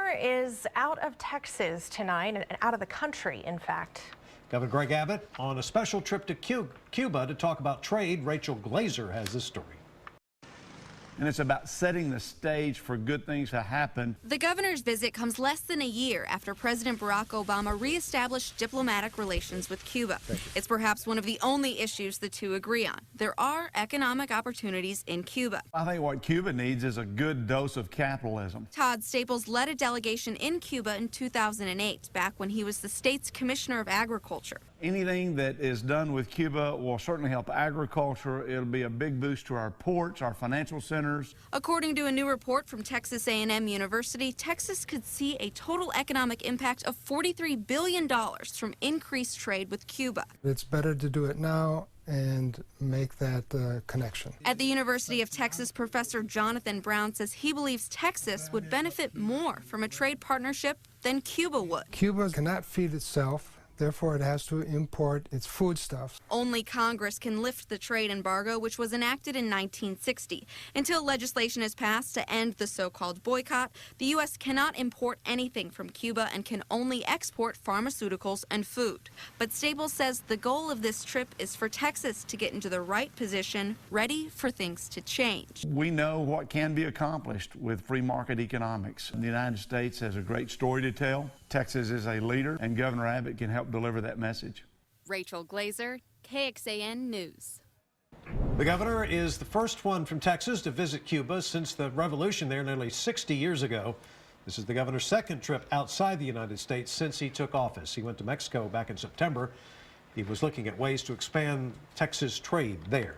governor is out of Texas tonight and out of the country, in fact. Governor Greg Abbott on a special trip to Cuba to talk about trade. Rachel Glazer has this story. And it's about setting the stage for good things to happen. The governor's visit comes less than a year after President Barack Obama reestablished diplomatic relations with Cuba. It's perhaps one of the only issues the two agree on. There are economic opportunities in Cuba. I think what Cuba needs is a good dose of capitalism. Todd Staples led a delegation in Cuba in 2008, back when he was the state's commissioner of agriculture. Anything that is done with Cuba will certainly help agriculture. It'll be a big boost to our ports, our financial centers. According to a new report from Texas A&M University, Texas could see a total economic impact of $43 billion from increased trade with Cuba. It's better to do it now and make that connection. At the University of Texas, Professor Jonathan Brown says he believes Texas would benefit more from a trade partnership than Cuba would. Cuba cannot feed itself. Therefore, it has to import its foodstuffs. Only Congress can lift the trade embargo, which was enacted in 1960. Until legislation is passed to end the so-called boycott, the U.S. cannot import anything from Cuba and can only export pharmaceuticals and food. But Staples says the goal of this trip is for Texas to get into the right position, ready for things to change. We know what can be accomplished with free market economics. The United States has a great story to tell. Texas is a leader, and Governor Abbott can help deliver that message. Rachel Glazer, KXAN News. The governor is the first one from Texas to visit Cuba since the revolution there nearly 60 years ago. This is the governor's second trip outside the United States since he took office. He went to Mexico back in September. He was looking at ways to expand Texas trade there.